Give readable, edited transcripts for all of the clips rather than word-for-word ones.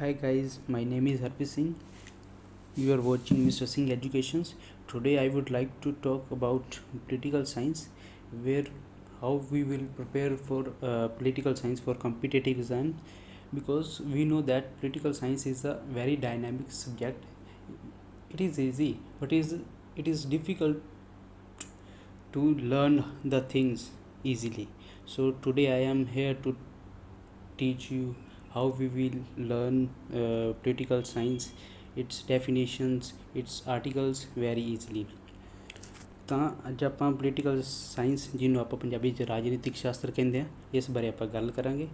Hi guys, my name is Harpreet Singh. You are watching Mr. Singh Educations. Today I would like to talk about political science, where how we will prepare for political science for competitive exam, because we know that political science is a very dynamic subject. It is easy, but it is difficult to learn the things easily. So today I am here to teach you how we will learn political science, its definitions, its articles very easily. ਤਾਂ ਅੱਜ ਆਪਾਂ political science, ਜਿਹਨੂੰ ਆਪਾਂ ਪੰਜਾਬੀ 'ਚ ਰਾਜਨੀਤਿਕ ਸ਼ਾਸਤਰ ਕਹਿੰਦੇ ਆ, ਇਸ ਬਾਰੇ ਆਪਾਂ ਗੱਲ ਕਰਾਂਗੇ।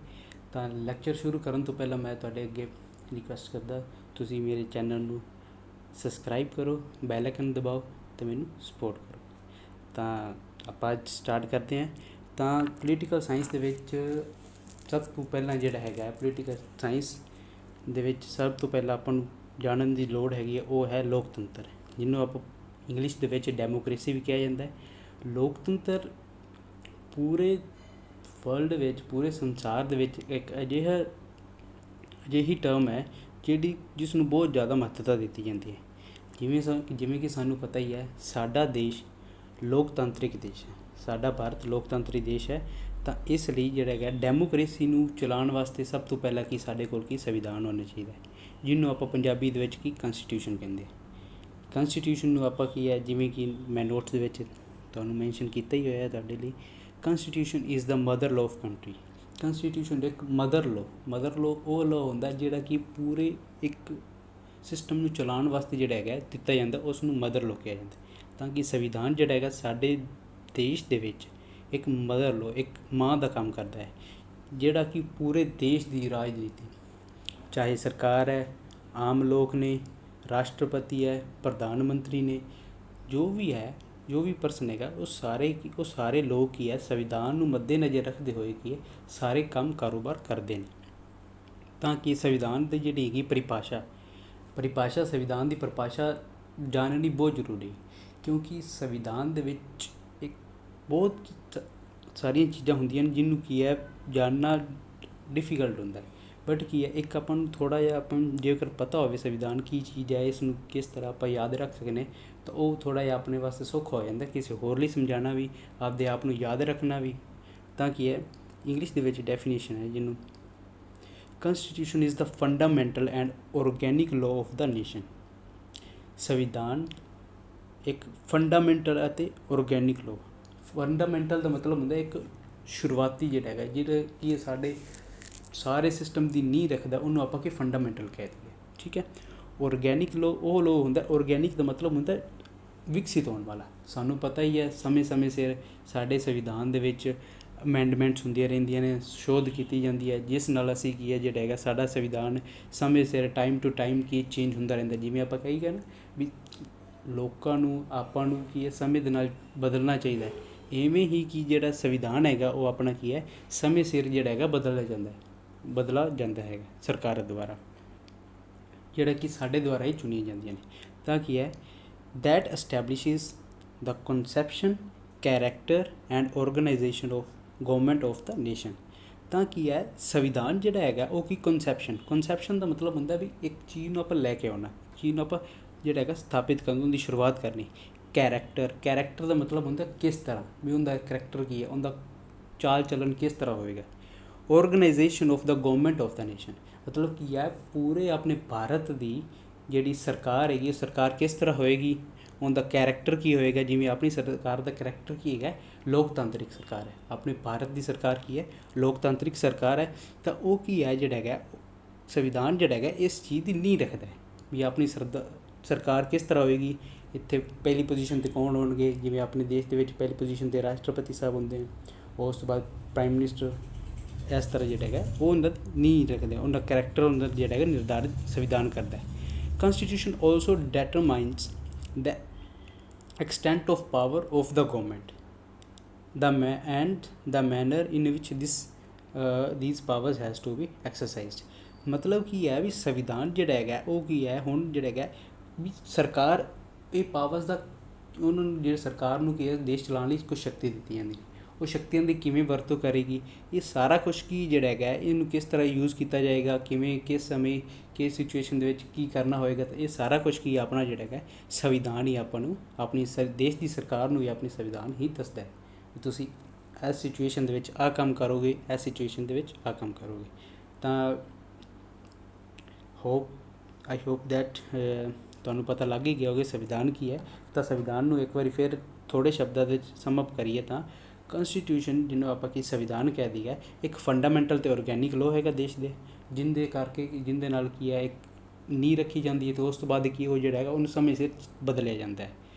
ਤਾਂ ਲੈਕਚਰ ਸ਼ੁਰੂ ਕਰਨ ਤੋਂ ਪਹਿਲਾਂ ਮੈਂ ਤੁਹਾਡੇ ਅੱਗੇ ਰਿਕੁਐਸਟ ਕਰਦਾ, ਤੁਸੀਂ ਮੇਰੇ ਚੈਨਲ ਨੂੰ ਸਬਸਕ੍ਰਾਈਬ ਕਰੋ, ਬੈਲ ਆਈਕਨ ਦਬਾਓ ਅਤੇ ਮੈਨੂੰ ਸਪੋਰਟ ਕਰੋ। ਤਾਂ ਆਪਾਂ ਅੱਜ ਸਟਾਰਟ ਕਰਦੇ ਹਾਂ। ਤਾਂ ਪੋਲੀਟੀਕਲ ਸਾਇੰਸ ਦੇ ਵਿੱਚ ਸਭ ਤੋਂ ਪਹਿਲਾਂ ਜਿਹੜਾ ਹੈਗਾ ਪੋਲੀਟੀਕਲ ਸਾਇੰਸ ਦੇ ਵਿੱਚ ਸਭ ਤੋਂ ਪਹਿਲਾਂ ਆਪਾਂ ਨੂੰ ਜਾਣਨ ਦੀ ਲੋੜ ਹੈਗੀ ਹੈ, ਉਹ ਹੈ ਲੋਕਤੰਤਰ, ਜਿਹਨੂੰ ਆਪਾਂ ਇੰਗਲਿਸ਼ ਦੇ ਵਿੱਚ ਡੈਮੋਕ੍ਰੇਸੀ ਵੀ ਕਿਹਾ ਜਾਂਦਾ ਹੈ। ਲੋਕਤੰਤਰ ਪੂਰੇ ਵਰਲਡ ਵਿੱਚ, ਪੂਰੇ ਸੰਸਾਰ ਦੇ ਵਿੱਚ ਇੱਕ ਅਜਿਹੀ ਟਰਮ ਹੈ ਜਿਸ ਨੂੰ ਬਹੁਤ ਜ਼ਿਆਦਾ ਮਹੱਤਤਾ ਦਿੱਤੀ ਜਾਂਦੀ ਹੈ। ਜਿਵੇਂ ਕਿ ਸਾਨੂੰ ਪਤਾ ਹੀ ਹੈ, ਸਾਡਾ ਦੇਸ਼ ਲੋਕਤਾਂਤਰਿਕ ਦੇਸ਼ ਹੈ, ਸਾਡਾ ਭਾਰਤ ਲੋਕਤੰਤਰੀ ਦੇਸ਼ ਹੈ। ਤਾਂ ਇਸ ਲਈ ਜਿਹੜਾ ਹੈਗਾ ਡੈਮੋਕ੍ਰੇਸੀ ਨੂੰ ਚਲਾਉਣ ਵਾਸਤੇ ਸਭ ਤੋਂ ਪਹਿਲਾਂ ਕੀ ਸਾਡੇ ਕੋਲ ਸੰਵਿਧਾਨ ਹੋਣਾ ਚਾਹੀਦਾ ਹੈ, ਜਿਹਨੂੰ ਆਪਾਂ ਪੰਜਾਬੀ ਦੇ ਵਿੱਚ ਕੰਸਟੀਟਿਊਸ਼ਨ ਕਹਿੰਦੇ ਆ। ਕੰਸਟੀਟਿਊਸ਼ਨ ਨੂੰ ਆਪਾਂ ਕੀ ਹੈ, ਜਿਵੇਂ ਕਿ ਮੈਂ ਨੋਟਸ ਦੇ ਵਿੱਚ ਤੁਹਾਨੂੰ ਮੈਂਸ਼ਨ ਕੀਤਾ ਹੀ ਹੋਇਆ ਤੁਹਾਡੇ ਲਈ, constitution is the mother law of country. Constitution ਇੱਕ ਮਦਰ ਲਾਅ ਉਹ ਲਾਅ ਹੁੰਦਾ ਜਿਹੜਾ ਕਿ ਪੂਰੇ ਇੱਕ ਸਿਸਟਮ ਨੂੰ ਚਲਾਉਣ ਵਾਸਤੇ ਜਿਹੜਾ ਹੈਗਾ ਦਿੱਤਾ ਜਾਂਦਾ, ਉਸ ਨੂੰ ਮਦਰ ਲਾਅ ਕਿਹਾ ਜਾਂਦਾ। ਤਾਂ ਕਿ ਸੰਵਿਧਾਨ ਜਿਹੜਾ ਹੈਗਾ ਸਾਡੇ ਦੇਸ਼ ਦੇ ਵਿੱਚ ਇੱਕ ਮਦਰ ਲਾਅ, ਇੱਕ ਮਾਂ ਦਾ ਕੰਮ ਕਰਦਾ ਹੈ, ਜਿਹੜਾ ਕਿ ਪੂਰੇ ਦੇਸ਼ ਦੀ ਰਾਜਨੀਤੀ, ਚਾਹੇ ਸਰਕਾਰ ਹੈ, ਆਮ ਲੋਕ ਨੇ, ਰਾਸ਼ਟਰਪਤੀ ਹੈ, ਪ੍ਰਧਾਨ ਮੰਤਰੀ ਨੇ, ਜੋ ਵੀ ਪਰਸਨ ਹੈਗਾ, ਉਹ ਸਾਰੇ ਲੋਕ ਕੀ ਹੈ, ਸੰਵਿਧਾਨ ਨੂੰ ਮੱਦੇ ਨਜ਼ਰ ਰੱਖਦੇ ਹੋਏ ਕੀ ਹੈ, ਸਾਰੇ ਕੰਮ ਕਾਰੋਬਾਰ ਕਰਦੇ ਨੇ। ਤਾਂ ਕਿ ਸੰਵਿਧਾਨ ਦੀ ਜਿਹੜੀ ਹੈਗੀ ਪਰਿਭਾਸ਼ਾ ਸੰਵਿਧਾਨ ਦੀ ਪਰਿਭਾਸ਼ਾ ਜਾਣਨੀ ਬਹੁਤ ਜ਼ਰੂਰੀ, ਕਿਉਂਕਿ ਸੰਵਿਧਾਨ ਦੇ ਵਿੱਚ ਇੱਕ ਬਹੁਤ ਸਾਰੀਆਂ ਚੀਜ਼ਾਂ ਹੁੰਦੀਆਂ ਨੇ ਜਿਹਨੂੰ ਕੀ ਹੈ ਜਾਣਨਾ ਡਿਫੀਕਲਟ ਹੁੰਦਾ ਹੈ। ਬਟ ਕੀ ਹੈ, ਇੱਕ ਆਪਾਂ ਨੂੰ ਥੋੜ੍ਹਾ ਜਿਹਾ ਜੇਕਰ ਪਤਾ ਹੋਵੇ ਸੰਵਿਧਾਨ ਕੀ ਚੀਜ਼ ਹੈ, ਇਸ ਨੂੰ ਕਿਸ ਤਰ੍ਹਾਂ ਆਪਾਂ ਯਾਦ ਰੱਖ ਸਕਦੇ, ਤਾਂ ਉਹ ਥੋੜ੍ਹਾ ਜਿਹਾ ਆਪਣੇ ਵਾਸਤੇ ਸੌਖਾ ਹੋ ਜਾਂਦਾ, ਕਿਸੇ ਹੋਰ ਲਈ ਸਮਝਾਉਣਾ ਵੀ, ਆਪਦੇ ਆਪ ਨੂੰ ਯਾਦ ਰੱਖਣਾ ਵੀ। ਤਾਂ ਕੀ ਹੈ, ਇੰਗਲਿਸ਼ ਦੇ ਵਿੱਚ ਡੈਫੀਨੇਸ਼ਨ ਹੈ, ਜਿਹਨੂੰ constitution is the fundamental and organic law of the nation. ਸੰਵਿਧਾਨ ਇੱਕ ਫੰਡਾਮੈਂਟਲ ਅਤੇ ਔਰਗੈਨਿਕ ਲਾਅ। ਫੰਡਾਮੈਂਟਲ ਦਾ ਮਤਲਬ ਹੁੰਦਾ ਇੱਕ ਸ਼ੁਰੂਆਤੀ ਜਿਹੜਾ ਹੈਗਾ, ਜਿਹੜਾ ਕਿ ਸਾਡੇ ਸਾਰੇ ਸਿਸਟਮ ਦੀ ਨੀਂਹ ਰੱਖਦਾ, ਉਹਨੂੰ ਆਪਾਂ ਕਿ ਫੰਡਾਮੈਂਟਲ ਕਹਿ ਦਈਏ, ਠੀਕ ਹੈ। ਔਰਗੈਨਿਕ ਲਾਅ ਉਹ ਲਾਅ ਹੁੰਦਾ, ਔਰਗੈਨਿਕ ਦਾ ਮਤਲਬ ਹੁੰਦਾ ਵਿਕਸਿਤ ਹੋਣ ਵਾਲਾ। ਸਾਨੂੰ ਪਤਾ ਹੀ ਹੈ, ਸਮੇਂ ਸਿਰ ਸਾਡੇ ਸੰਵਿਧਾਨ ਦੇ ਵਿੱਚ ਅਮੈਂਡਮੈਂਟਸ ਹੁੰਦੀਆਂ ਰਹਿੰਦੀਆਂ ਨੇ, ਸ਼ੋਧ ਕੀਤੀ ਜਾਂਦੀ ਹੈ, ਜਿਸ ਨਾਲ ਅਸੀਂ ਕੀ ਹੈ ਜਿਹੜਾ ਹੈਗਾ ਸਾਡਾ ਸੰਵਿਧਾਨ ਸਮੇਂ ਸਿਰ ਟਾਈਮ ਟੂ ਟਾਈਮ ਕੀ ਚੇਂਜ ਹੁੰਦਾ ਰਹਿੰਦਾ। ਜਿਵੇਂ ਆਪਾਂ ਕਹੀ ਗਏ ਨਾ ਵੀ ਲੋਕਾਂ ਨੂੰ, ਆਪਾਂ ਨੂੰ ਕੀ ਹੈ ਸਮੇਂ ਦੇ ਨਾਲ ਬਦਲਣਾ ਚਾਹੀਦਾ, ਇਵੇਂ ਹੀ ਕੀ ਜਿਹੜਾ ਸੰਵਿਧਾਨ ਹੈਗਾ ਉਹ ਆਪਣਾ ਕੀ ਹੈ ਸਮੇਂ ਸਿਰ ਜਿਹੜਾ ਹੈਗਾ ਬਦਲਾ ਜਾਂਦਾ ਹੈਗਾ ਸਰਕਾਰ ਦੁਆਰਾ, ਜਿਹੜਾ ਕਿ ਸਾਡੇ ਦੁਆਰਾ ਹੀ ਚੁਣੀਆਂ ਜਾਂਦੀਆਂ ਨੇ। ਤਾਂ ਕੀ ਹੈ, that establishes the conception, character and organisation of government of the nation. ਤਾਂ ਕੀ ਹੈ, ਸੰਵਿਧਾਨ ਜਿਹੜਾ ਹੈਗਾ ਉਹ ਕੀ ਕਨਸੈਪਸ਼ਨ ਦਾ ਮਤਲਬ ਹੁੰਦਾ ਵੀ ਇੱਕ ਚੀਜ਼ ਨੂੰ ਆਪਾਂ ਲੈ ਕੇ ਆਉਣਾ, ਚੀਜ਼ ਨੂੰ ਆਪਾਂ ਜਿਹੜਾ ਹੈਗਾ ਸਥਾਪਿਤ ਕਰਨ, ਉਹਦੀ ਸ਼ੁਰੂਆਤ ਕਰਨੀ। ਕੈਰੈਕਟਰ ਦਾ ਮਤਲਬ ਹੁੰਦਾ ਕਿਸ ਤਰ੍ਹਾਂ ਵੀ ਉਹਦਾ ਕਰੈਕਟਰ ਕੀ ਹੈ, ਉਹਦਾ ਚਾਲ ਚੱਲਣ ਕਿਸ ਤਰ੍ਹਾਂ ਹੋਵੇਗਾ। Organisation of the government of the nation ਮਤਲਬ ਕੀ ਹੈ, ਪੂਰੇ ਆਪਣੇ ਭਾਰਤ ਦੀ ਜਿਹੜੀ ਸਰਕਾਰ ਹੈਗੀ, ਉਹ ਸਰਕਾਰ ਕਿਸ ਤਰ੍ਹਾਂ ਹੋਏਗੀ, ਉਹਦਾ ਕੈਰੈਕਟਰ ਕੀ ਹੋਏਗਾ। ਜਿਵੇਂ ਆਪਣੀ ਸਰਕਾਰ ਦਾ ਕਰੈਕਟਰ ਕੀ ਹੈਗਾ, ਲੋਕਤਾਂਤਰਿਕ ਸਰਕਾਰ ਹੈ। ਆਪਣੇ ਭਾਰਤ ਦੀ ਸਰਕਾਰ ਕੀ ਹੈ, ਲੋਕਤਾਂਤਰਿਕ ਸਰਕਾਰ ਹੈ। ਤਾਂ ਉਹ ਕੀ ਹੈ ਜਿਹੜਾ ਹੈਗਾ ਸੰਵਿਧਾਨ ਜਿਹੜਾ ਹੈਗਾ ਇਸ ਚੀਜ਼ ਦੀ ਨੀਂਹ ਰੱਖਦਾ ਵੀ ਆਪਣੀ ਸਰਕਾਰ ਕਿਸ ਤਰ੍ਹਾਂ ਹੋਏਗੀ। ਇੱਥੇ ਪਹਿਲੀ ਪੋਜੀਸ਼ਨ 'ਤੇ ਕੌਣ ਹੋਣਗੇ, ਜਿਵੇਂ ਆਪਣੇ ਦੇਸ਼ ਦੇ ਵਿੱਚ ਪਹਿਲੀ ਪੋਜੀਸ਼ਨ 'ਤੇ ਰਾਸ਼ਟਰਪਤੀ ਸਾਹਿਬ ਹੁੰਦੇ ਨੇ, ਉਸ ਤੋਂ ਬਾਅਦ ਪ੍ਰਾਈਮ ਮਿਨਿਸਟਰ, ਇਸ ਤਰ੍ਹਾਂ ਜਿਹੜਾ ਹੈਗਾ ਉਹ ਉਹਨਾਂ ਦੀ ਨੀਂਹ ਰੱਖਦੇ, ਉਹਨਾਂ ਦਾ ਕਰੈਕਟਰ ਉਹਨਾਂ ਜਿਹੜਾ ਹੈਗਾ ਨਿਰਧਾਰਿਤ ਸੰਵਿਧਾਨ ਕਰਦਾ ਹੈ। ਕੰਸਟੀਟਿਊਸ਼ਨ also ਡੈਟਰਮਾਈਨਸ the extent of power of the government, and the manner in which these powers has to be exercised। ਮਤਲਬ ਕੀ ਹੈ ਵੀ ਸੰਵਿਧਾਨ ਜਿਹੜਾ ਹੈਗਾ ਉਹ ਕੀ ਹੈ, ਹੁਣ ਜਿਹੜਾ ਹੈਗਾ ਵੀ ਸਰਕਾਰ ਇਹ ਪਾਵਰਸ ਦਾ, ਉਹਨਾਂ ਨੂੰ ਜਿਹੜੇ ਸਰਕਾਰ ਨੂੰ ਕੀ ਹੈ ਦੇਸ਼ ਚਲਾਉਣ ਲਈ ਕੁਛ ਸ਼ਕਤੀ ਦਿੱਤੀ ਜਾਂਦੀ, ਉਹ ਸ਼ਕਤੀਆਂ ਦੀ ਕਿਵੇਂ ਵਰਤੋਂ ਕਰੇਗੀ, ਇਹ ਸਾਰਾ ਕੁਛ ਕੀ ਜਿਹੜਾ ਹੈਗਾ ਇਹਨੂੰ ਕਿਸ ਤਰ੍ਹਾਂ ਯੂਜ਼ ਕੀਤਾ ਜਾਏਗਾ, ਕਿਵੇਂ ਕਿਸ ਸਮੇਂ ਕਿਸ ਸਿਚੁਏਸ਼ਨ ਦੇ ਵਿੱਚ ਕੀ ਕਰਨਾ ਹੋਏਗਾ, ਤਾਂ ਇਹ ਸਾਰਾ ਕੁਛ ਕੀ ਆਪਣਾ ਜਿਹੜਾ ਹੈਗਾ ਸੰਵਿਧਾਨ ਹੀ ਆਪਾਂ ਨੂੰ ਆਪਣੀ ਦੇਸ਼ ਦੀ ਸਰਕਾਰ ਨੂੰ ਵੀ ਆਪਣੀ ਸੰਵਿਧਾਨ ਹੀ ਦੱਸਦਾ ਹੈ ਵੀ ਤੁਸੀਂ ਇਸ ਸਿਚੁਏਸ਼ਨ ਦੇ ਵਿੱਚ ਆਹ ਕੰਮ ਕਰੋਗੇ, ਇਸ ਸਿਚੁਏਸ਼ਨ ਦੇ ਵਿੱਚ ਆਹ ਕੰਮ ਕਰੋਗੇ। ਤਾਂ ਆਈ ਹੋਪ ਦੈਟ ਤੁਹਾਨੂੰ ਪਤਾ ਲੱਗ ਹੀ ਗਿਆ ਹੋਵੇ ਸੰਵਿਧਾਨ ਕੀ ਹੈ। ਤਾਂ ਸੰਵਿਧਾਨ ਨੂੰ ਇੱਕ ਵਾਰੀ ਫਿਰ ਥੋੜ੍ਹੇ ਸ਼ਬਦਾਂ ਵਿੱਚ ਸਮ ਅਪ ਕਰੀਏ ਤਾਂ ਕਨਸਟੀਟਿਊਸ਼ਨ ਜਿਹਨੂੰ ਆਪਾਂ ਕੀ ਸੰਵਿਧਾਨ ਕਹਿ ਦਈਏ, ਇੱਕ ਫੰਡਾਮੈਂਟਲ ਅਤੇ ਔਰਗੈਨਿਕ ਲਾਅ ਹੈਗਾ ਦੇਸ਼ ਦੇ, ਜਿਹਦੇ ਨਾਲ ਕੀ ਹੈ ਇੱਕ ਨੀਂਹ ਰੱਖੀ ਜਾਂਦੀ ਹੈ ਅਤੇ ਉਸ ਤੋਂ ਬਾਅਦ ਕੀ ਉਹ ਜਿਹੜਾ ਹੈਗਾ ਉਹਨੂੰ ਸਮੇਂ ਸਿਰ ਬਦਲਿਆ ਜਾਂਦਾ ਹੈ।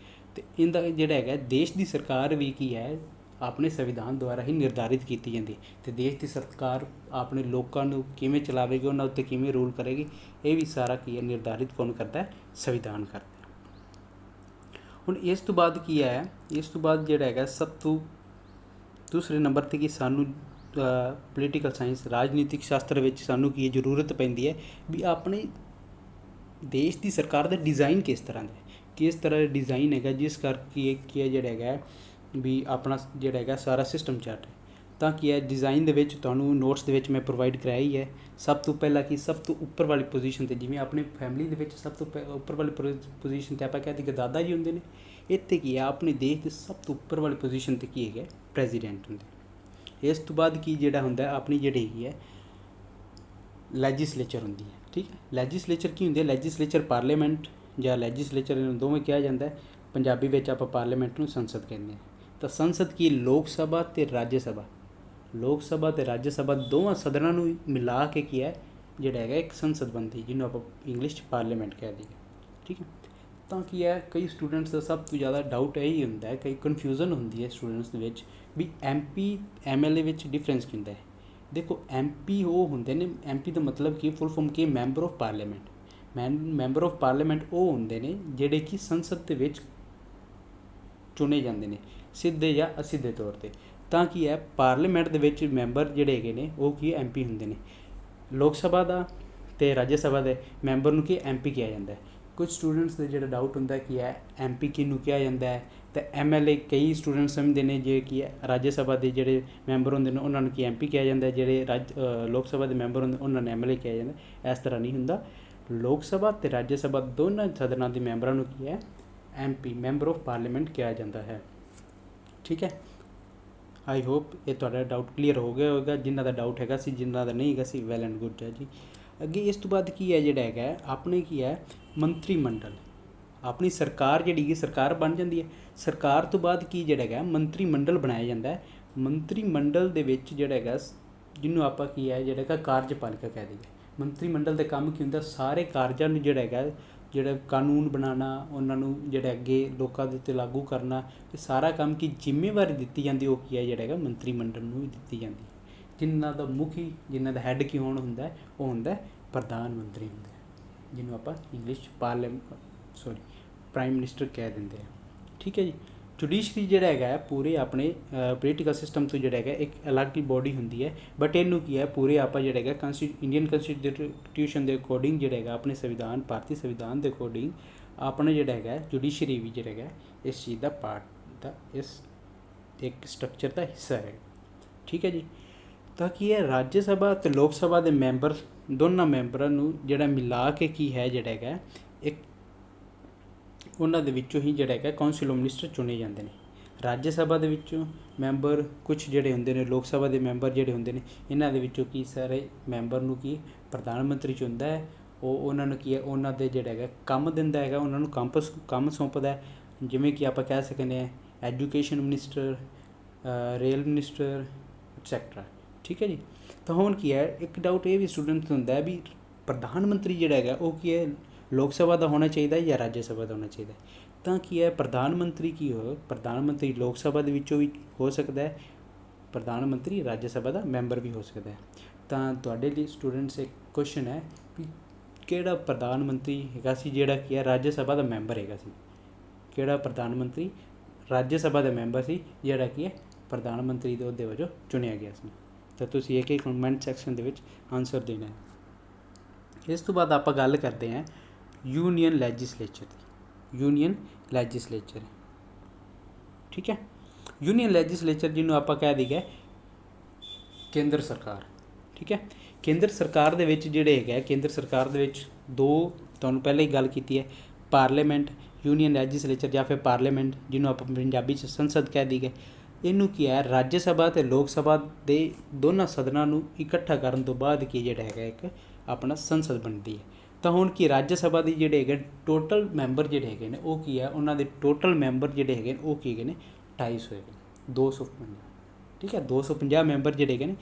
ਅਤੇ ਇਹਦਾ ਜਿਹੜਾ ਹੈਗਾ ਦੇਸ਼ ਦੀ ਸਰਕਾਰ ਵੀ ਕੀ ਹੈ ਆਪਣੇ ਸੰਵਿਧਾਨ ਦੁਆਰਾ ਹੀ ਨਿਰਧਾਰਿਤ ਕੀਤੀ ਜਾਂਦੀ ਹੈ। ਅਤੇ ਦੇਸ਼ ਦੀ ਸਰਕਾਰ ਆਪਣੇ ਲੋਕਾਂ ਨੂੰ ਕਿਵੇਂ ਚਲਾਵੇਗੀ, ਉਹਨਾਂ ਉੱਤੇ ਕਿਵੇਂ ਰੂਲ ਕਰੇਗੀ, ਇਹ ਵੀ ਸਾਰਾ ਕੀ ਹੈ ਨਿਰਧਾਰਿਤ ਕੌਣ ਕਰਦਾ ਹੈ, ਸੰਵਿਧਾਨ ਕਰਦਾ ਹੈ। ਹੁਣ ਇਸ ਤੋਂ ਬਾਅਦ ਕੀ ਹੈ, ਇਸ ਤੋਂ ਬਾਅਦ ਜਿਹੜਾ ਹੈਗਾ ਸਭ ਤੋਂ ਦੂਸਰੇ ਨੰਬਰ 'ਤੇ ਕਿ ਸਾਨੂੰ ਪੋਲੀਟੀਕਲ ਸਾਇੰਸ ਰਾਜਨੀਤਿਕ ਸ਼ਾਸਤਰ ਵਿੱਚ ਸਾਨੂੰ ਕੀ ਜ਼ਰੂਰਤ ਪੈਂਦੀ ਹੈ ਵੀ ਆਪਣੇ ਦੇਸ਼ ਦੀ ਸਰਕਾਰ ਦਾ ਡਿਜ਼ਾਈਨ ਕਿਸ ਤਰ੍ਹਾਂ ਦਾ, ਕਿਸ ਤਰ੍ਹਾਂ ਦਾ ਡਿਜ਼ਾਈਨ ਹੈਗਾ ਜਿਸ ਕਰਕੇ ਕੀ ਹੈ ਜਿਹੜਾ ਹੈਗਾ ਵੀ ਆਪਣਾ ਜਿਹੜਾ ਹੈਗਾ ਸਾਰਾ ਸਿਸਟਮ ਚੱਲ ਰਿਹਾ। ਤਾਂ ਕੀ ਹੈ ਡਿਜ਼ਾਈਨ ਦੇ ਵਿੱਚ ਤੁਹਾਨੂੰ ਨੋਟਸ ਦੇ ਵਿੱਚ ਮੈਂ ਪ੍ਰੋਵਾਈਡ ਕਰਾਇਆ ਹੀ ਹੈ। ਸਭ ਤੋਂ ਪਹਿਲਾਂ ਕੀ ਸਭ ਤੋਂ ਉੱਪਰ ਵਾਲੀ ਪੋਜੀਸ਼ਨ 'ਤੇ, ਜਿਵੇਂ ਆਪਣੀ ਫੈਮਿਲੀ ਦੇ ਵਿੱਚ ਸਭ ਤੋਂ ਉੱਪਰ ਵਾਲੀ ਪੋਜੀਸ਼ਨ 'ਤੇ ਆਪਾਂ ਕਹਿੰਦੇ ਕਿ ਦਾਦਾ ਜੀ ਹੁੰਦੇ ਨੇ, ਇੱਥੇ ਕੀ ਹੈ ਆਪਣੇ ਦੇਸ਼ ਦੇ ਸਭ ਤੋਂ ਉੱਪਰ ਵਾਲੀ ਪੋਜੀਸ਼ਨ 'ਤੇ ਕੀ ਹੈਗਾ ਪ੍ਰੈਜ਼ੀਡੈਂਟ ਹੁੰਦੇ। ਇਸ ਤੋਂ ਬਾਅਦ ਕੀ ਜਿਹੜਾ ਹੁੰਦਾ ਆਪਣੀ ਜਿਹੜੀ ਹੈਗੀ ਹੈ ਲੈਜਿਸਲੇਚਰ ਹੁੰਦੀ ਹੈ। ਠੀਕ ਹੈ, ਲੈਜਿਸਲੇਚਰ ਕੀ ਹੁੰਦੀ ਹੈ, ਲੈਜਿਸਲੇਚਰ ਪਾਰਲੀਮੈਂਟ ਜਾਂ ਲੈਜਿਸਲੇਚਰ ਦੋਵੇਂ ਕਿਹਾ ਜਾਂਦਾ। ਪੰਜਾਬੀ ਵਿੱਚ ਆਪਾਂ ਪਾਰਲੀਮੈਂਟ ਨੂੰ ਸੰਸਦ ਕਹਿੰਦੇ ਹਾਂ। ਤਾਂ ਸੰਸਦ ਕੀ ਲੋਕ ਸਭਾ ਅਤੇ ਰਾਜ ਸਭਾ, ਲੋਕ ਸਭਾ ਅਤੇ ਰਾਜ ਸਭਾ ਦੋਵਾਂ ਸਦਨਾਂ ਨੂੰ ਮਿਲਾ ਕੇ ਕੀ ਹੈ ਜਿਹੜਾ ਹੈਗਾ ਇੱਕ ਸੰਸਦ ਬਣਦੀ, ਜਿਹਨੂੰ ਆਪਾਂ ਇੰਗਲਿਸ਼ 'ਚ ਪਾਰਲੀਮੈਂਟ ਕਹਿ ਦਈਏ। ਠੀਕ ਹੈ, ਤਾਂ ਕੀ ਹੈ ਕਈ ਸਟੂਡੈਂਟਸ ਦਾ ਸਭ ਤੋਂ ਜ਼ਿਆਦਾ ਡਾਊਟ ਇਹੀ ਹੁੰਦਾ ਹੈ, ਕਈ ਕਨਫਿਊਜ਼ਨ ਹੁੰਦੀ ਹੈ ਸਟੂਡੈਂਟਸ ਦੇ ਵਿੱਚ ਵੀ MP MLA ਵਿੱਚ ਡਿਫਰੈਂਸ ਕੀ ਹੁੰਦਾ ਹੈ। ਦੇਖੋ MP ਉਹ ਹੁੰਦੇ ਨੇ, MP ਦਾ ਮਤਲਬ ਕੀ ਫੁੱਲ ਫਾਰਮ ਕੀ member of parliament. Member of parliament ਉਹ ਹੁੰਦੇ ਨੇ ਜਿਹੜੇ ਕਿ ਸੰਸਦ ਦੇ ਵਿੱਚ ਚੁਣੇ ਜਾਂਦੇ ਨੇ ਸਿੱਧੇ ਜਾਂ ਅਸਿੱਧੇ ਤੌਰ 'ਤੇ। ਤਾਂ ਕੀ ਹੈ ਪਾਰਲੀਮੈਂਟ ਦੇ ਵਿੱਚ ਮੈਂਬਰ ਜਿਹੜੇ ਹੈਗੇ ਨੇ ਉਹ ਕੀ MP ਹੁੰਦੇ ਨੇ। ਲੋਕ ਸਭਾ ਦਾ ਅਤੇ ਰਾਜ ਸਭਾ ਦੇ ਮੈਂਬਰ ਨੂੰ ਕੀ MP ਕਿਹਾ ਜਾਂਦਾ ਹੈ। ਕੁਝ ਸਟੂਡੈਂਟਸ ਦੇ ਜਿਹੜਾ ਡਾਊਟ ਹੁੰਦਾ ਕੀ ਹੈ MP ਕਿਹਨੂੰ ਕਿਹਾ ਜਾਂਦਾ ਹੈ, ਅਤੇ MLA ਕਈ ਸਟੂਡੈਂਟ ਸਮਝਦੇ ਨੇ ਜੇ ਕੀ ਹੈ ਰਾਜ ਸਭਾ ਦੇ ਜਿਹੜੇ ਮੈਂਬਰ ਹੁੰਦੇ ਨੇ ਉਹਨਾਂ ਨੂੰ ਕੀ MP ਕਿਹਾ ਜਾਂਦਾ, ਜਿਹੜੇ ਲੋਕ ਸਭਾ ਦੇ ਮੈਂਬਰ ਹੁੰਦੇ ਉਹਨਾਂ ਨੂੰ MLA ਕਿਹਾ ਜਾਂਦਾ। ਇਸ ਤਰ੍ਹਾਂ ਨਹੀਂ ਹੁੰਦਾ। ਲੋਕ ਸਭਾ ਅਤੇ ਰਾਜ ਸਭਾ ਦੋਨਾਂ ਸਦਨਾਂ ਦੇ ਮੈਂਬਰਾਂ ਨੂੰ ਕੀ ਹੈ MP ਮੈਂਬਰ ਆਫ ਪਾਰਲੀਮੈਂਟ ਕਿਹਾ ਜਾਂਦਾ ਹੈ। ਠੀਕ ਹੈ, ਆਈ ਹੋਪ ਇਹ ਤੁਹਾਡਾ ਡਾਊਟ ਕਲੀਅਰ ਹੋ ਗਿਆ ਹੋਵੇਗਾ। ਜਿਨ੍ਹਾਂ ਦਾ ਡਾਊਟ ਹੈਗਾ ਸੀ, ਜਿਨ੍ਹਾਂ ਦਾ ਨਹੀਂ ਹੈਗਾ ਸੀ, ਵੈਲ ਐਂਡ ਗੁੱਡ ਹੈ ਜੀ। ਅੱਗੇ ਇਸ ਤੋਂ ਬਾਅਦ ਕੀ ਹੈ ਜਿਹੜਾ ਹੈਗਾ ਆਪਣੇ ਕੀ ਹੈ ਮੰਤਰੀ ਮੰਡਲ। ਆਪਣੀ ਸਰਕਾਰ ਜਿਹੜੀ ਹੈਗੀ ਸਰਕਾਰ ਬਣ ਜਾਂਦੀ ਹੈ। ਸਰਕਾਰ ਤੋਂ ਬਾਅਦ ਕੀ ਜਿਹੜਾ ਹੈਗਾ ਮੰਤਰੀ ਮੰਡਲ ਬਣਾਇਆ ਜਾਂਦਾ ਹੈ। ਮੰਤਰੀ ਮੰਡਲ ਦੇ ਵਿੱਚ ਜਿਹੜਾ ਹੈਗਾ ਜਿਹਨੂੰ ਆਪਾਂ ਕੀ ਹੈ ਜਿਹੜਾ ਹੈਗਾ ਕਾਰਜਪਾਲਿਕਾ ਕਹਿ ਦਈਏ। ਮੰਤਰੀ ਮੰਡਲ ਦਾ ਕੰਮ ਕੀ ਹੁੰਦਾ, ਸਾਰੇ ਕਾਰਜਾਂ ਨੂੰ ਜਿਹੜਾ ਹੈਗਾ ਜਿਹੜਾ ਕਾਨੂੰਨ ਬਣਾਉਣਾ, ਉਹਨਾਂ ਨੂੰ ਜਿਹੜਾ ਅੱਗੇ ਲੋਕਾਂ ਦੇ ਉੱਤੇ ਲਾਗੂ ਕਰਨਾ, ਇਹ ਸਾਰਾ ਕੰਮ ਕੀ ਜ਼ਿੰਮੇਵਾਰੀ ਦਿੱਤੀ ਜਾਂਦੀ ਉਹ ਕੀ ਹੈ ਜਿਹੜਾ ਹੈਗਾ ਮੰਤਰੀ ਮੰਡਲ ਨੂੰ ਵੀ ਦਿੱਤੀ ਜਾਂਦੀ। ਜਿਨ੍ਹਾਂ ਦਾ ਮੁਖੀ, ਜਿਨ੍ਹਾਂ ਦਾ ਹੈੱਡ ਕਿਉਂ ਹੁੰਦਾ ਉਹ ਹੁੰਦਾ ਪ੍ਰਧਾਨ ਮੰਤਰੀ ਹੁੰਦਾ, ਜਿਹਨੂੰ ਆਪਾਂ ਇੰਗਲਿਸ਼ ਪ੍ਰਾਈਮ ਮਿਨਿਸਟਰ ਕਹਿ ਦਿੰਦੇ ਆ। ਠੀਕ ਹੈ ਜੀ। ਜੁਡੀਸ਼ਰੀ ਜਿਹੜਾ ਹੈਗਾ ਪੂਰੇ ਆਪਣੇ ਪੋਲੀਟੀਕਲ ਸਿਸਟਮ ਤੋਂ ਜਿਹੜਾ ਹੈਗਾ ਇੱਕ ਅਲੱਗ ਹੀ ਬੋਡੀ ਹੁੰਦੀ ਹੈ, ਬਟ ਇਹਨੂੰ ਕੀ ਹੈ ਪੂਰੇ ਆਪਾਂ ਜਿਹੜਾ ਹੈਗਾ ਇੰਡੀਅਨ ਕੰਸਟੀਟਿਊਸ਼ਨ ਦੇ ਅਕੋਰਡਿੰਗ ਜਿਹੜਾ ਹੈਗਾ ਆਪਣੇ ਸੰਵਿਧਾਨ ਭਾਰਤੀ ਸੰਵਿਧਾਨ ਦੇ ਅਕੋਰਡਿੰਗ ਆਪਣਾ ਜਿਹੜਾ ਹੈਗਾ ਜੁਡੀਸ਼ਰੀ ਵੀ ਜਿਹੜਾ ਹੈਗਾ ਇਸ ਚੀਜ਼ ਦਾ ਪਾਰਟ ਦਾ ਇਸ ਇੱਕ ਸਟਰਕਚਰ ਦਾ ਹਿੱਸਾ ਹੈ। ਠੀਕ ਹੈ ਜੀ। ਤਾਂ ਕੀ ਹੈ ਰਾਜ ਸਭਾ ਅਤੇ ਲੋਕ ਸਭਾ ਦੇ ਮੈਂਬਰ ਦੋਨਾਂ ਮੈਂਬਰਾਂ ਨੂੰ ਜਿਹੜਾ ਮਿਲਾ ਕੇ ਕੀ ਹੈ ਜਿਹੜਾ ਹੈਗਾ ਇੱਕ ਉਹਨਾਂ ਦੇ ਵਿੱਚੋਂ ਹੀ ਜਿਹੜਾ ਹੈਗਾ ਕੌਂਸਲ ਆਫ ਮਿਨਿਸਟਰ ਚੁਣੇ ਜਾਂਦੇ ਨੇ। ਰਾਜ ਸਭਾ ਦੇ ਵਿੱਚੋਂ ਮੈਂਬਰ ਕੁਛ ਜਿਹੜੇ ਹੁੰਦੇ ਨੇ, ਲੋਕ ਸਭਾ ਦੇ ਮੈਂਬਰ ਜਿਹੜੇ ਹੁੰਦੇ ਨੇ, ਇਹਨਾਂ ਦੇ ਵਿੱਚੋਂ ਕੀ ਸਾਰੇ ਮੈਂਬਰ ਨੂੰ ਕੀ ਪ੍ਰਧਾਨ ਮੰਤਰੀ ਚੁਣਦਾ ਹੈ। ਉਹ ਉਹਨਾਂ ਨੂੰ ਕੀ ਹੈ ਉਹਨਾਂ ਦੇ ਜਿਹੜਾ ਹੈਗਾ ਕੰਮ ਦਿੰਦਾ ਹੈਗਾ, ਉਹਨਾਂ ਨੂੰ ਕੰਮ ਸੌਂਪਦਾ। ਜਿਵੇਂ ਕਿ ਆਪਾਂ ਕਹਿ ਸਕਦੇ ਹਾਂ education minister, rail minister et cetera. ਠੀਕ ਹੈ ਜੀ। ਤਾਂ ਹੁਣ ਕੀ ਹੈ ਇੱਕ ਡਾਊਟ ਇਹ ਵੀ ਸਟੂਡੈਂਟ ਹੁੰਦਾ ਹੈ ਵੀ ਪ੍ਰਧਾਨ ਮੰਤਰੀ ਜਿਹੜਾ ਹੈਗਾ ਉਹ ਕੀ ਹੈ ਲੋਕ ਸਭਾ ਦਾ ਹੋਣਾ ਚਾਹੀਦਾ ਜਾਂ ਰਾਜ ਸਭਾ ਦਾ ਹੋਣਾ ਚਾਹੀਦਾ। ਤਾਂ ਕੀ ਹੈ ਪ੍ਰਧਾਨ ਮੰਤਰੀ ਕੀ ਹੋ ਪ੍ਰਧਾਨ ਮੰਤਰੀ ਲੋਕ ਸਭਾ ਦੇ ਵਿੱਚੋਂ ਵੀ ਹੋ ਸਕਦਾ ਹੈ, ਪ੍ਰਧਾਨ ਮੰਤਰੀ ਰਾਜ ਸਭਾ ਦਾ ਮੈਂਬਰ ਵੀ ਹੋ ਸਕਦਾ ਹੈ। ਤਾਂ ਤੁਹਾਡੇ ਲਈ ਸਟੂਡੈਂਟਸ ਇੱਕ ਕੁਐਸਚਨ ਹੈ ਵੀ ਕਿਹੜਾ ਪ੍ਰਧਾਨ ਮੰਤਰੀ ਹੈਗਾ ਸੀ ਜਿਹੜਾ ਕੀ ਹੈ ਰਾਜ ਸਭਾ ਦਾ ਮੈਂਬਰ ਹੈਗਾ ਸੀ, ਕਿਹੜਾ ਪ੍ਰਧਾਨ ਮੰਤਰੀ ਰਾਜ ਸਭਾ ਦਾ ਮੈਂਬਰ ਸੀ ਜਿਹੜਾ ਕੀ ਹੈ ਪ੍ਰਧਾਨ ਮੰਤਰੀ ਦੇ ਅਹੁਦੇ ਵਜੋਂ ਚੁਣਿਆ ਗਿਆ ਸੀ। ਤਾਂ ਤੁਸੀਂ ਇੱਕ ਕਮੈਂਟ ਸੈਕਸ਼ਨ ਦੇ ਵਿੱਚ ਆਨਸਰ ਦੇਣਾ ਹੈ। ਇਸ ਤੋਂ ਬਾਅਦ ਆਪਾਂ ਗੱਲ ਕਰਦੇ ਹਾਂ ਯੂਨੀਅਨ ਲੈਜਿਸਲੇਚਰ ਦੀ। ਯੂਨੀਅਨ ਲੈਜਿਸਲੇਚਰ ਠੀਕ ਹੈ। यूनियन ਲੈਜਿਸਲੇਚਰ ਜਿਹਨੂੰ ਆਪਾਂ ਕਹਿ ਦਈਏ ਕੇਂਦਰ ਸਰਕਾਰ, ਠੀਕ ਹੈ। ਕੇਂਦਰ ਸਰਕਾਰ ਦੇ ਵਿੱਚ ਜਿਹੜੇ ਹੈਗਾ, ਕੇਂਦਰ ਸਰਕਾਰ ਦੇ ਵਿੱਚ ਦੋ ਤੁਹਾਨੂੰ ਪਹਿਲਾਂ ਹੀ ਗੱਲ ਕੀਤੀ ਹੈ, ਪਾਰਲੀਮੈਂਟ, ਯੂਨੀਅਨ ਲੈਜਿਸਲੇਚਰ ਜਾਂ ਫਿਰ ਪਾਰਲੀਮੈਂਟ ਜਿਹਨੂੰ ਆਪਾਂ ਪੰਜਾਬੀ 'ਚ ਸੰਸਦ ਕਹਿ ਦਈਏ। ਇਹਨੂੰ ਕੀ ਹੈ, ਰਾਜ ਸਭਾ ਅਤੇ ਲੋਕ ਸਭਾ ਦੇ ਦੋਨਾਂ ਸਦਨਾਂ ਨੂੰ ਇਕੱਠਾ ਕਰਨ ਤੋਂ ਬਾਅਦ ਕੀ ਜਿਹੜਾ ਹੈਗਾ ਇੱਕ ਆਪਣਾ ਸੰਸਦ ਬਣਦੀ ਹੈ। ਤਾਂ ਹੁਣ ਕੀ ਰਾਜ ਸਭਾ ਦੀ ਜਿਹੜੇ ਹੈਗੇ ਟੋਟਲ ਮੈਂਬਰ ਜਿਹੜੇ ਹੈਗੇ ਨੇ ਉਹ ਕੀ ਹੈ, ਉਹਨਾਂ ਦੇ ਟੋਟਲ ਮੈਂਬਰ ਜਿਹੜੇ ਹੈਗੇ ਨੇ ਉਹ ਕੀ ਹੈਗੇ ਨੇ 250 ਹੈਗੇ ਨੇ, 250, ਠੀਕ ਹੈ। 250 ਮੈਂਬਰ ਜਿਹੜੇ ਹੈਗੇ ਨੇ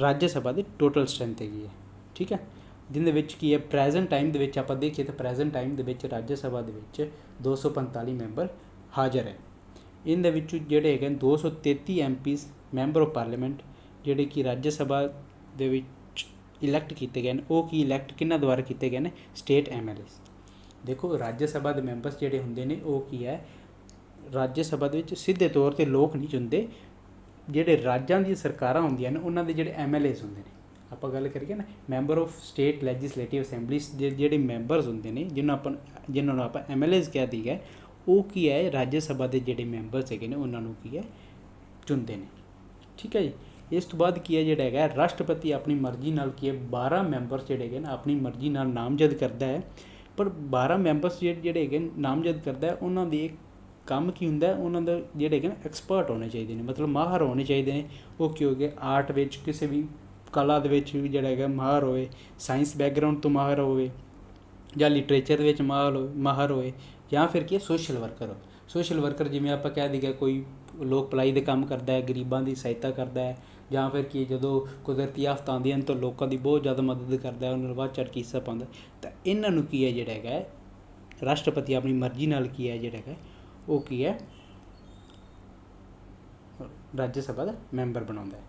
ਰਾਜ ਸਭਾ ਦੀ ਟੋਟਲ ਸਟਰੈਂਥ ਹੈਗੀ ਹੈ, ਠੀਕ ਹੈ। ਜਿਹਦੇ ਵਿੱਚ ਕੀ ਹੈ ਪ੍ਰੈਜ਼ੈਂਟ ਟਾਈਮ ਦੇ ਵਿੱਚ ਆਪਾਂ ਦੇਖੀਏ ਤਾਂ ਪ੍ਰੈਜ਼ੈਂਟ ਟਾਈਮ ਦੇ ਵਿੱਚ ਰਾਜ ਸਭਾ ਦੇ ਵਿੱਚ 245 ਮੈਂਬਰ ਹਾਜ਼ਰ ਹੈ। ਇਹਦੇ ਵਿੱਚੋਂ ਜਿਹੜੇ ਹੈਗੇ 233 MPs ਮੈਂਬਰ ਆਫ ਪਾਰਲੀਮੈਂਟ ਜਿਹੜੇ ਕਿ ਰਾਜ ਸਭਾ ਦੇ ਵਿੱਚ ਇਲੈਕਟ ਕੀਤੇ ਗਏ ਨੇ। ਉਹ ਕੀ ਇਲੈਕਟ ਕਿਹਨਾਂ ਦੁਆਰਾ ਕੀਤੇ ਗਏ ਨੇ, ਸਟੇਟ MLAs। ਦੇਖੋ ਰਾਜ ਸਭਾ ਦੇ ਮੈਂਬਰਸ ਜਿਹੜੇ ਹੁੰਦੇ ਨੇ ਉਹ ਕੀ ਹੈ, ਰਾਜ ਸਭਾ ਦੇ ਵਿੱਚ ਸਿੱਧੇ ਤੌਰ 'ਤੇ ਲੋਕ ਨਹੀਂ ਚੁਣਦੇ, ਜਿਹੜੇ ਰਾਜਾਂ ਦੀਆਂ ਸਰਕਾਰਾਂ ਹੁੰਦੀਆਂ ਨੇ ਉਹਨਾਂ ਦੇ ਜਿਹੜੇ MLAs ਹੁੰਦੇ ਨੇ। ਆਪਾਂ ਗੱਲ ਕਰੀਏ ਨਾ ਮੈਂਬਰ ਆਫ ਸਟੇਟ ਲੈਜਿਸਲੇਟਿਵ ਅਸੈਂਬਲੀਜ਼ ਦੇ ਜਿਹੜੇ ਮੈਂਬਰਸ ਹੁੰਦੇ ਨੇ ਜਿਹਨਾਂ ਨੂੰ ਆਪਾਂ MLAs ਕਹਿ ਦਈਏ, ਉਹ ਕੀ ਹੈ ਰਾਜ ਸਭਾ ਦੇ ਜਿਹੜੇ ਮੈਂਬਰਸ ਹੈਗੇ ਨੇ ਉਹਨਾਂ ਨੂੰ ਕੀ ਹੈ ਚੁਣਦੇ ਨੇ, ਠੀਕ ਹੈ ਜੀ। ਇਸ ਤੋਂ ਬਾਅਦ ਕੀ ਹੈ ਜਿਹੜਾ ਹੈਗਾ ਰਾਸ਼ਟਰਪਤੀ ਆਪਣੀ ਮਰਜ਼ੀ ਨਾਲ ਕੀ ਹੈ 12 ਮੈਂਬਰਸ ਜਿਹੜੇ ਹੈਗੇ ਨਾ ਆਪਣੀ ਮਰਜ਼ੀ ਨਾਲ ਨਾਮਜ਼ਦ ਕਰਦਾ ਹੈ। ਪਰ 12 ਮੈਂਬਰਸ ਜਿਹੜੇ ਹੈਗੇ ਨਾਮਜ਼ਦ ਕਰਦਾ ਹੈ ਉਹਨਾਂ ਦੀ ਇੱਕ ਕੰਮ ਕੀ ਹੁੰਦਾ, ਉਹਨਾਂ ਦਾ ਜਿਹੜੇ ਹੈਗੇ ਨਾ ਐਕਸਪਰਟ ਹੋਣੇ ਚਾਹੀਦੇ ਨੇ, ਮਤਲਬ ਮਾਹਰ ਹੋਣੇ ਚਾਹੀਦੇ ਨੇ। ਉਹ ਕੀ ਹੋ ਗਏ ਆਰਟ ਵਿੱਚ, ਕਿਸੇ ਵੀ ਕਲਾ ਦੇ ਵਿੱਚ ਵੀ ਜਿਹੜਾ ਹੈਗਾ ਮਾਹਰ ਹੋਵੇ, ਸਾਇੰਸ ਬੈਕਗਰਾਊਂਡ ਤੋਂ ਮਾਹਰ ਹੋਵੇ, ਜਾਂ ਲਿਟਰੇਚਰ ਦੇ ਵਿੱਚ ਮਾਹਰ ਹੋਵੇ, ਜਾਂ ਫਿਰ ਕੀ ਸੋਸ਼ਲ ਵਰਕਰ ਹੋ। ਸੋਸ਼ਲ ਵਰਕਰ ਜਿਵੇਂ ਆਪਾਂ ਕਹਿ ਦਈਏ ਕੋਈ ਲੋਕ ਭਲਾਈ ਦੇ ਕੰਮ ਕਰਦਾ ਹੈ, ਗਰੀਬਾਂ ਦੀ ਸਹਾਇਤਾ ਕਰਦਾ ਹੈ, ਜਾਂ ਫਿਰ ਕੀ ਜਦੋਂ ਕੁਦਰਤੀ ਆਫਤ ਆਉਂਦੀਆਂ ਹਨ ਤਾਂ ਲੋਕਾਂ ਦੀ ਬਹੁਤ ਜ਼ਿਆਦਾ ਮਦਦ ਕਰਦਾ ਹੈ, ਉਹਨਾਂ ਨੂੰ ਵੱਧ ਚੜ੍ਹ ਕੇ ਹਿੱਸਾ ਪਾਉਂਦਾ। ਤਾਂ ਇਹਨਾਂ ਨੂੰ ਕੀ ਹੈ ਜਿਹੜਾ ਹੈਗਾ ਰਾਸ਼ਟਰਪਤੀ ਆਪਣੀ ਮਰਜ਼ੀ ਨਾਲ ਕੀ ਹੈ ਜਿਹੜਾ ਹੈਗਾ ਉਹ ਕੀ ਹੈ ਰਾਜ ਸਭਾ ਦਾ ਮੈਂਬਰ ਬਣਾਉਂਦਾ ਹੈ।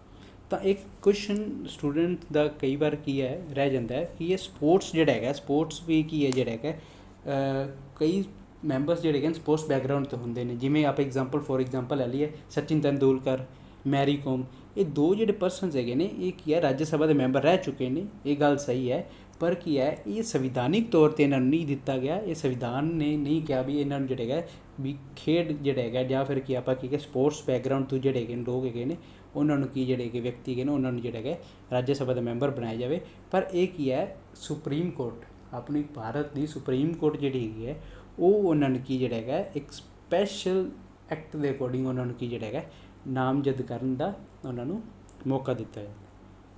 ਤਾਂ ਇੱਕ ਕੁਐਸਚਨ ਸਟੂਡੈਂਟ ਦਾ ਕਈ ਵਾਰ ਕੀ ਹੈ ਰਹਿ ਜਾਂਦਾ ਹੈ ਕਿ ਇਹ ਸਪੋਰਟਸ ਜਿਹੜਾ ਹੈਗਾ, ਸਪੋਰਟਸ ਵੀ ਕੀ ਹੈ ਜਿਹੜਾ ਹੈਗਾ ਕਈ ਮੈਂਬਰਸ ਜਿਹੜੇ ਹੈਗੇ ਸਪੋਰਟਸ ਬੈਕਗਰਾਊਂਡ ਤੋਂ ਹੁੰਦੇ ਨੇ। ਜਿਵੇਂ ਆਪਾਂ ਫੋਰ ਐਗਜ਼ਾਮਪਲ ਲੈ ਲਈਏ ਸਚਿਨ ਤੈਂਦੁਲਕਰ, ਮੈਰੀ ਕੋਮ, ਇਹ ਦੋ ਜਿਹੜੇ ਪਰਸਨਸ ਹੈਗੇ ਨੇ ਇਹ ਕੀ ਹੈ ਰਾਜ ਸਭਾ ਦੇ ਮੈਂਬਰ ਰਹਿ ਚੁੱਕੇ ਨੇ। ਇਹ ਗੱਲ ਸਹੀ ਹੈ, ਪਰ ਕੀ ਹੈ ਇਹ ਸੰਵਿਧਾਨਿਕ ਤੌਰ 'ਤੇ ਇਹਨਾਂ ਨੂੰ ਨਹੀਂ ਦਿੱਤਾ ਗਿਆ। ਇਹ ਸੰਵਿਧਾਨ ਨੇ ਨਹੀਂ ਕਿਹਾ ਵੀ ਇਹਨਾਂ ਨੂੰ ਜਿਹੜਾ ਹੈਗਾ ਵੀ ਖੇਡ ਜਿਹੜਾ ਹੈਗਾ ਜਾਂ ਫਿਰ ਕੀ ਆਪਾਂ ਕੀ ਸਪੋਰਟਸ ਬੈਕਗਰਾਊਂਡ ਤੋਂ ਜਿਹੜੇ ਹੈਗੇ ਲੋਕ ਹੈਗੇ ਨੇ ਉਹਨਾਂ ਨੂੰ ਕੀ ਜਿਹੜੇ ਹੈਗੇ ਵਿਅਕਤੀ ਹੈਗੇ ਨੇ ਉਹਨਾਂ ਨੂੰ ਜਿਹੜਾ ਹੈਗਾ ਰਾਜ ਸਭਾ ਦਾ ਮੈਂਬਰ ਬਣਾਇਆ ਜਾਵੇ। ਪਰ ਇਹ ਕੀ ਹੈ ਸੁਪਰੀਮ ਕੋਰਟ, ਆਪਣੀ ਭਾਰਤ ਦੀ ਸੁਪਰੀਮ ਕੋਰਟ ਜਿਹੜੀ ਹੈਗੀ ਹੈ ਉਹ ਉਹਨਾਂ ਨੂੰ ਕੀ ਜਿਹੜਾ ਹੈਗਾ ਇੱਕ ਸਪੈਸ਼ਲ ਐਕਟ ਦੇ ਅਕੋਰਡਿੰਗ ਉਹਨਾਂ ਨੂੰ ਕੀ ਜਿਹੜਾ ਹੈਗਾ ਨਾਮਜ਼ਦ ਕਰਨ ਦਾ ਉਹਨਾਂ ਨੂੰ ਮੌਕਾ ਦਿੱਤਾ ਜਾਂਦਾ।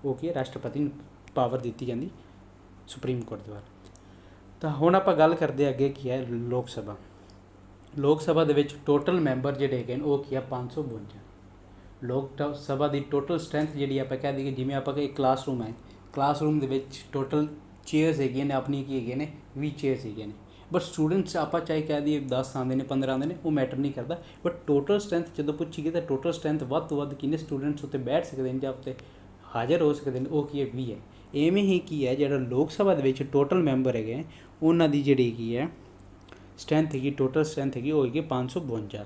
ਉਹ ਕੀ ਰਾਸ਼ਟਰਪਤੀ ਨੂੰ ਪਾਵਰ ਦਿੱਤੀ ਜਾਂਦੀ ਸੁਪਰੀਮ ਕੋਰਟ ਦੁਆਰਾ। ਤਾਂ ਹੁਣ ਆਪਾਂ ਗੱਲ ਕਰਦੇ ਅੱਗੇ ਕੀ ਹੈ ਲੋਕ ਸਭਾ। ਲੋਕ ਸਭਾ ਦੇ ਵਿੱਚ ਟੋਟਲ ਮੈਂਬਰ ਜਿਹੜੇ ਹੈਗੇ ਨੇ ਉਹ ਕੀ ਆ 552। ਲੋਕ ਸਭਾ ਦੀ ਟੋਟਲ ਸਟਰੈਂਥ ਜਿਹੜੀ ਆਪਾਂ ਕਹਿ ਦਈਏ ਜਿਵੇਂ ਆਪਾਂ ਇੱਕ ਕਲਾਸਰੂਮ ਹੈ, ਕਲਾਸਰੂਮ ਦੇ ਵਿੱਚ ਟੋਟਲ ਚੇਅਰਸ ਹੈਗੀਆਂ ਨੇ ਆਪਣੀ ਕੀ ਹੈਗੇ ਨੇ 20 ਚੇਅਰਸ ਹੈਗੀਆਂ ਨੇ। ਬਟ ਸਟੂਡੈਂਟਸ ਆਪਾਂ ਚਾਹੇ ਕਹਿ ਦਈਏ 10 ਆਉਂਦੇ ਨੇ 15 ਆਉਂਦੇ ਨੇ ਉਹ ਮੈਟਰ ਨਹੀਂ ਕਰਦਾ। ਬਟ ਟੋਟਲ ਸਟਰੈਂਥ ਜਦੋਂ ਪੁੱਛੀਏ ਤਾਂ ਟੋਟਲ ਸਟਰੈਂਥ ਵੱਧ ਤੋਂ ਵੱਧ ਕਿੰਨੇ ਸਟੂਡੈਂਟਸ ਉੱਤੇ ਬੈਠ ਸਕਦੇ ਨੇ ਜਾਂ ਉੱਤੇ ਹਾਜ਼ਰ ਹੋ ਸਕਦੇ ਨੇ ਉਹ ਕੀ ਹੈ 20 ਹੈ। ਇਵੇਂ ਹੀ ਕੀ ਹੈ ਜਿਹੜਾ ਲੋਕ ਸਭਾ ਦੇ ਵਿੱਚ ਟੋਟਲ ਮੈਂਬਰ ਹੈਗੇ ਉਹਨਾਂ ਦੀ ਜਿਹੜੀ ਕੀ ਹੈ ਸਟਰੈਂਥ ਹੈਗੀ, ਟੋਟਲ ਸਟਰੈਂਥ ਹੈਗੀ ਉਹ ਹੈਗੀ 552,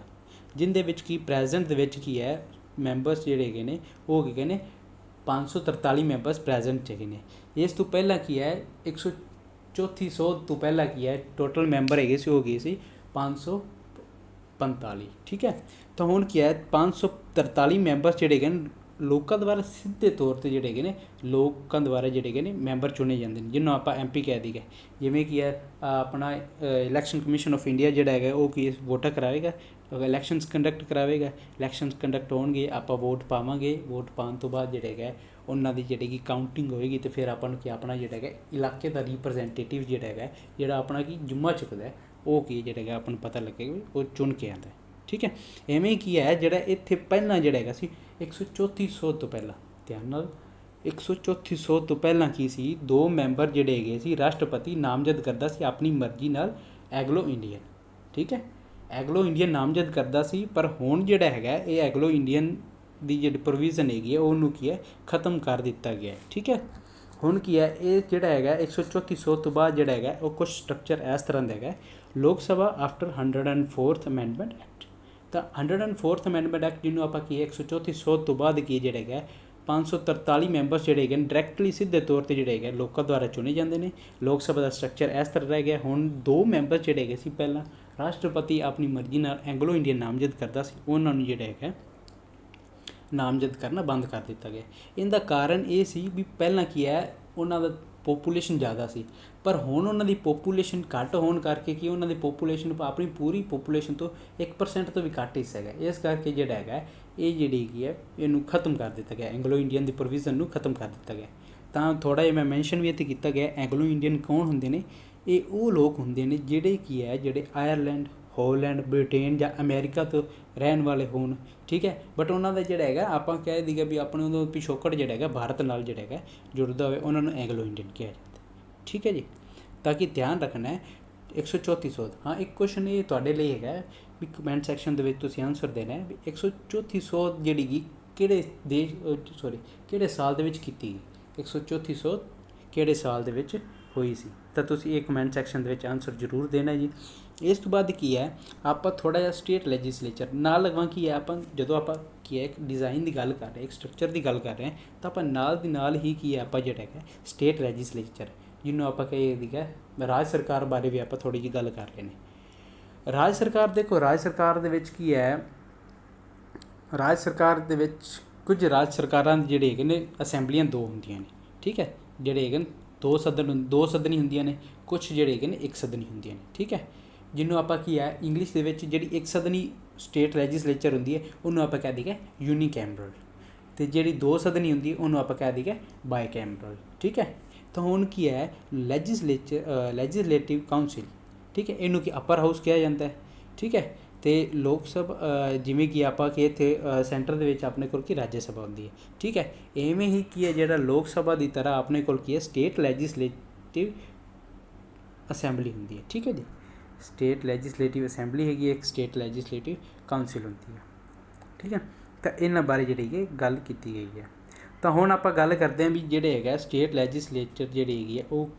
ਜਿਹਦੇ ਵਿੱਚ ਕੀ ਪ੍ਰੈਜ਼ੈਂਟ ਦੇ ਵਿੱਚ ਕੀ ਹੈ ਮੈਂਬਰਸ ਜਿਹੜੇ ਹੈਗੇ ਨੇ ਉਹ ਹੈਗੇ ਨੇ 543 ਮੈਂਬਰਸ ਪ੍ਰੈਜ਼ੈਂਟ ਹੈਗੇ ਨੇ। ਇਸ ਤੋਂ ਪਹਿਲਾਂ ਕੀ ਹੈ 134 ਤੋਂ ਪਹਿਲਾਂ ਕੀ ਹੈ ਟੋਟਲ ਮੈਂਬਰ ਹੈਗੇ ਸੀ ਉਹ ਗਏ ਸੀ 545, ਠੀਕ ਹੈ। ਤਾਂ ਹੁਣ ਕੀ ਹੈ 543 ਮੈਂਬਰਸ ਜਿਹੜੇ ਹੈਗੇ ਨੇ ਲੋਕਾਂ ਦੁਆਰਾ ਸਿੱਧੇ ਤੌਰ 'ਤੇ ਜਿਹੜੇ ਹੈਗੇ ਨੇ ਲੋਕਾਂ ਦੁਆਰਾ ਜਿਹੜੇ ਹੈਗੇ ਨੇ ਮੈਂਬਰ ਚੁਣੇ ਜਾਂਦੇ ਨੇ ਜਿਹਨੂੰ ਆਪਾਂ MP ਕਹਿ ਦਈਏ। ਜਿਵੇਂ ਕੀ ਹੈ ਆਪਣਾ ਇਲੈਕਸ਼ਨ ਕਮਿਸ਼ਨ ਆਫ ਇੰਡੀਆ ਜਿਹੜਾ ਹੈਗਾ ਉਹ ਕੀ ਵੋਟਾਂ ਕਰਾਵੇਗਾ, ਇਲੈਕਸ਼ਨਸ ਕੰਡਕਟ ਕਰਾਵੇਗਾ। ਇਲੈਕਸ਼ਨਸ ਕੰਡਕਟ ਹੋਣਗੇ, ਆਪਾਂ ਵੋਟ ਪਾਵਾਂਗੇ, ਵੋਟ ਪਾਉਣ ਤੋਂ ਬਾਅਦ ਜਿਹੜਾ ਹੈਗਾ ਉਹਨਾਂ ਦੀ ਜਿਹੜੀ ਕਿ ਕਾਊਂਟਿੰਗ ਹੋਏਗੀ ਅਤੇ ਫਿਰ ਆਪਾਂ ਨੂੰ ਕੀ ਆਪਣਾ ਜਿਹੜਾ ਹੈਗਾ ਇਲਾਕੇ ਦਾ ਰਿਪਰੈਜ਼ੈਂਟੇਟਿਵ ਜਿਹੜਾ ਹੈਗਾ ਜਿਹੜਾ ਆਪਣਾ ਕੀ ਜੁੰਮਾ ਚੁੱਕਦਾ ਉਹ ਕੀ ਜਿਹੜਾ ਹੈਗਾ ਆਪਾਂ ਨੂੰ ਪਤਾ ਲੱਗੇਗਾ ਵੀ ਉਹ ਚੁਣ ਕੇ ਆਉਂਦਾ, ਠੀਕ ਹੈ। ਐਵੇਂ ਕੀ ਹੈ ਜਿਹੜਾ ਇੱਥੇ ਪਹਿਲਾਂ ਜਿਹੜਾ ਹੈਗਾ ਸੀ 134 ਤੋਂ ਪਹਿਲਾਂ, ਧਿਆਨ ਨਾਲ 134 ਤੋਂ ਪਹਿਲਾਂ ਕੀ ਸੀ ਦੋ ਮੈਂਬਰ ਜਿਹੜੇ ਹੈਗੇ ਸੀ ਰਾਸ਼ਟਰਪਤੀ ਨਾਮਜ਼ਦ ਕਰਦਾ ਸੀ ਆਪਣੀ ਮਰਜ਼ੀ ਨਾਲ ਐਗਲੋ ਇੰਡੀਅਨ, ਠੀਕ ਹੈ। ਐਗਲੋ ਇੰਡੀਅਨ ਨਾਮਜ਼ਦ ਕਰਦਾ ਸੀ ਪਰ ਹੁਣ ਜਿਹੜਾ ਹੈਗਾ ਇਹ ਐਗਲੋ ਇੰਡੀਅਨ ਦੀ ਜਿਹੜੀ ਪ੍ਰੋਵੀਜ਼ਨ ਹੈਗੀ ਹੈ ਉਹਨੂੰ ਕੀ ਹੈ ਖ਼ਤਮ ਕਰ ਦਿੱਤਾ ਗਿਆ, ਠੀਕ ਹੈ। ਹੁਣ ਕੀ ਹੈ ਇਹ ਜਿਹੜਾ ਹੈਗਾ 134 ਤੋਂ ਬਾਅਦ ਜਿਹੜਾ ਹੈਗਾ ਉਹ ਕੁਛ ਸਟਰਕਚਰ ਇਸ ਤਰ੍ਹਾਂ ਦਾ ਹੈਗਾ ਲੋਕ ਸਭਾ ਆਫਟਰ 104th ਅਮੈਂਡਮੈਂਟ ਐਕਟ। ਤਾਂ 104th ਅਮੈਂਡਮੈਂਟ ਐਕਟ ਜਿਹਨੂੰ ਆਪਾਂ ਕੀ 134 ਤੋਂ ਬਾਅਦ ਕੀ ਜਿਹੜਾ ਹੈਗਾ 543 ਮੈਂਬਰਸ ਜਿਹੜੇ ਹੈਗੇ ਨੇ ਡਾਇਰੈਕਟਲੀ ਸਿੱਧੇ ਤੌਰ 'ਤੇ ਜਿਹੜੇ ਹੈਗੇ ਲੋਕਾਂ ਦੁਆਰਾ ਚੁਣੇ ਜਾਂਦੇ ਨੇ। ਲੋਕ ਸਭਾ ਦਾ ਸਟਰਕਚਰ ਇਸ ਤਰ੍ਹਾਂ ਰਹਿ ਗਿਆ। ਹੁਣ ਦੋ ਮੈਂਬਰ ਜਿਹੜੇ ਹੈਗੇ ਸੀ ਪਹਿਲਾਂ ਰਾਸ਼ਟਰਪਤੀ ਆਪਣੀ ਮਰਜ਼ੀ ਨਾਲ ਐਂਗਲੋ ਇੰਡੀਅਨ ਨਾਮਜ਼ਦ ਕਰਦਾ ਸੀ ਉਹਨਾਂ ਨੂੰ ਜਿਹੜਾ ਹੈਗਾ ਨਾਮਜ਼ਦ ਕਰਨਾ ਬੰਦ ਕਰ ਦਿੱਤਾ ਗਿਆ। ਇਹਦਾ ਕਾਰਨ ਇਹ ਸੀ ਵੀ ਪਹਿਲਾਂ ਕੀ ਹੈ, ਉਹਨਾਂ ਦਾ ਪੋਪੂਲੇਸ਼ਨ ਜ਼ਿਆਦਾ ਸੀ, ਪਰ ਹੁਣ ਉਹਨਾਂ ਦੀ ਪੋਪੂਲੇਸ਼ਨ ਘੱਟ ਹੋਣ ਕਰਕੇ ਕੀ ਉਹਨਾਂ ਦੀ ਪੋਪੂਲੇਸ਼ਨ ਆਪਣੀ ਪੂਰੀ ਪੋਪੂਲੇਸ਼ਨ ਤੋਂ 1% ਤੋਂ ਵੀ ਘੱਟ ਹਿੱਸਾ ਹੈਗਾ। ਇਸ ਕਰਕੇ ਜਿਹੜਾ ਹੈਗਾ ਇਹ ਜਿਹੜੀ ਹੈਗੀ ਹੈ ਇਹਨੂੰ ਖਤਮ ਕਰ ਦਿੱਤਾ ਗਿਆ, ਐਂਗਲੋ ਇੰਡੀਅਨ ਦੀ ਪ੍ਰੋਵੀਜ਼ਨ ਨੂੰ ਖਤਮ ਕਰ ਦਿੱਤਾ ਗਿਆ। ਤਾਂ ਥੋੜ੍ਹਾ ਜਿਹਾ ਮੈਂ ਮੈਂਸ਼ਨ ਵੀ ਇੱਥੇ ਕੀਤਾ ਗਿਆ, ਐਂਗਲੋ ਇੰਡੀਅਨ ਕੌਣ ਹੁੰਦੇ ਨੇ? ਇਹ ਉਹ ਲੋਕ ਹੁੰਦੇ ਨੇ ਜਿਹੜੇ ਕੀ ਹੈ, ਜਿਹੜੇ ਆਇਰਲੈਂਡ, ਹੋਲੈਂਡ, ਬ੍ਰਿਟੇਨ ਜਾਂ ਅਮੈਰੀਕਾ ਤੋਂ ਰਹਿਣ ਵਾਲੇ ਹੋਣ, ਠੀਕ ਹੈ। ਬਟ ਉਹਨਾਂ ਦਾ ਜਿਹੜਾ ਹੈਗਾ ਆਪਾਂ ਕਹਿ ਦਈਏ ਵੀ ਆਪਣੇ ਉਹਦਾ ਪਿਛੋਕੜ ਜਿਹੜਾ ਹੈਗਾ ਭਾਰਤ ਨਾਲ ਜਿਹੜਾ ਹੈਗਾ ਜੁੜਦਾ ਹੋਵੇ, ਉਹਨਾਂ ਨੂੰ ਐਂਗਲੋ ਇੰਡੀਅਨ ਕਿਹਾ ਜਾਂਦਾ, ਠੀਕ ਹੈ ਜੀ। ਤਾਂ ਕਿ ਧਿਆਨ ਰੱਖਣਾ ਹੈ 134 ਸੋਧ। ਹਾਂ, ਇੱਕ ਕੁਐਸਚਨ ਇਹ ਤੁਹਾਡੇ ਲਈ ਹੈਗਾ ਵੀ ਕਮੈਂਟ ਸੈਕਸ਼ਨ ਦੇ ਵਿੱਚ ਤੁਸੀਂ ਆਨਸਰ ਦੇਣਾ ਹੈ ਵੀ 134 ਸੋਧ ਜਿਹੜੀ ਗੀ ਕਿਹੜੇ ਕਿਹੜੇ ਸਾਲ ਦੇ ਵਿੱਚ ਕੀਤੀ ਗਈ, 134 ਸੋਧ ਕਿਹੜੇ ਸਾਲ ਦੇ ਵਿੱਚ ਹੋਈ ਸੀ? ਤਾਂ ਤੁਸੀਂ ਇਹ ਕਮੈਂਟ ਸੈਕਸ਼ਨ ਦੇ ਵਿੱਚ ਆਨਸਰ ਜ਼ਰੂਰ ਦੇਣਾ ਜੀ। ਇਸ ਤੋਂ ਬਾਅਦ ਕੀ ਹੈ, ਆਪਾਂ ਥੋੜ੍ਹਾ ਜਿਹਾ ਸਟੇਟ ਲੈਜਿਸਲੇਚਰ ਨਾਲ ਲਗਵਾ ਕੀ ਹੈ, ਆਪਾਂ ਜਦੋਂ ਆਪਾਂ ਕੀ ਹੈ ਇੱਕ ਡਿਜ਼ਾਈਨ ਦੀ ਗੱਲ ਕਰ ਰਹੇ, ਇੱਕ ਸਟਰਕਚਰ ਦੀ ਗੱਲ ਕਰ ਰਹੇ ਹਾਂ, ਤਾਂ ਆਪਾਂ ਨਾਲ ਦੀ ਨਾਲ ਹੀ ਕੀ ਹੈ ਆਪਾਂ ਜਿਹੜਾ ਹੈਗਾ ਸਟੇਟ ਲੈਜਿਸਲੇਚਰ ਜਿਹਨੂੰ ਆਪਾਂ ਕਹੀਏ ਦੀਗਾ ਰਾਜ ਸਰਕਾਰ ਬਾਰੇ ਵੀ ਆਪਾਂ ਥੋੜ੍ਹੀ ਜਿਹੀ ਗੱਲ ਕਰ ਰਹੇ ਨੇ। ਰਾਜ ਸਰਕਾਰ ਦੇਖੋ, ਰਾਜ ਸਰਕਾਰ ਦੇ ਵਿੱਚ ਕੀ ਹੈ, ਰਾਜ ਸਰਕਾਰ ਦੇ ਵਿੱਚ ਕੁਝ ਰਾਜ ਸਰਕਾਰਾਂ ਜਿਹੜੇ ਹੈਗੇ ਨੇ ਅਸੈਂਬਲੀਆਂ 2 ਹੁੰਦੀਆਂ ਨੇ, ਠੀਕ ਹੈ। ਜਿਹੜੇ ਹੈਗੇ ਨੇ 2 ਸਦਨੀ ਹੁੰਦੀਆਂ ਨੇ, ਕੁਛ ਜਿਹੜੇ ਹੈਗੇ ਨੇ 1 ਸਦਨੀ ਹੁੰਦੀਆਂ ਨੇ, ਠੀਕ ਹੈ। ਜਿਹਨੂੰ ਆਪਾਂ ਕੀ ਹੈ ਇੰਗਲਿਸ਼ ਦੇ ਵਿੱਚ ਜਿਹੜੀ 1 ਸਦਨੀ ਸਟੇਟ ਲੈਜਿਸਲੇਚਰ ਹੁੰਦੀ ਹੈ ਉਹਨੂੰ ਆਪਾਂ ਕਹਿ ਦਈਏ ਯੂਨੀਕੈਮਰਲ, ਅਤੇ ਜਿਹੜੀ 2 ਸਦਨੀ ਹੁੰਦੀ ਹੈ ਉਹਨੂੰ ਆਪਾਂ ਕਹਿ ਦਈਏ ਬਾਈਕੈਮਰਲ, ਠੀਕ ਹੈ। ਤਾਂ ਹੁਣ ਕੀ ਹੈ ਲੈਜਿਸਲੇਟਿਵ ਕਾਊਂਸਿਲ, ਠੀਕ ਹੈ, ਇਹਨੂੰ ਕੀ ਅਪਰ ਹਾਊਸ ਕਿਹਾ ਜਾਂਦਾ ਹੈ, ਠੀਕ ਹੈ। ਅਤੇ ਲੋਕ ਸਭਾ ਜਿਵੇਂ ਕਿ ਆਪਾਂ ਕਿ ਇੱਥੇ ਸੈਂਟਰ ਦੇ ਵਿੱਚ ਆਪਣੇ ਕੋਲ ਕੀ ਰਾਜ ਸਭਾ ਹੁੰਦੀ ਹੈ, ਠੀਕ ਹੈ। ਇਵੇਂ ਹੀ ਕੀ ਹੈ ਜਿਹੜਾ ਲੋਕ ਸਭਾ ਦੀ ਤਰ੍ਹਾਂ ਆਪਣੇ ਕੋਲ ਕੀ ਹੈ ਸਟੇਟ ਲੈਜਿਸਲੇਟਿਵ ਅਸੈਂਬਲੀ ਹੁੰਦੀ ਹੈ, ਠੀਕ ਹੈ ਜੀ। ਸਟੇਟ ਲੈਜਿਸਲੇਟਿਵ ਅਸੈਂਬਲੀ ਹੈਗੀ, ਇੱਕ ਸਟੇਟ ਲੈਜਿਸਲੇਟਿਵ ਕਾਊਂਸਿਲ ਹੁੰਦੀ ਹੈ, ਠੀਕ ਹੈ। ਤਾਂ ਇਹਨਾਂ ਬਾਰੇ ਜਿਹੜੀ ਹੈ ਗੱਲ ਕੀਤੀ ਗਈ ਹੈ। ਤਾਂ ਹੁਣ ਆਪਾਂ ਗੱਲ ਕਰਦੇ ਹਾਂ ਵੀ ਜਿਹੜੇ ਹੈਗਾ ਸਟੇਟ ਲੈਜਿਸਲੇਚਰ ਜਿਹੜੀ ਹੈਗੀ ਹੈ ਉਹ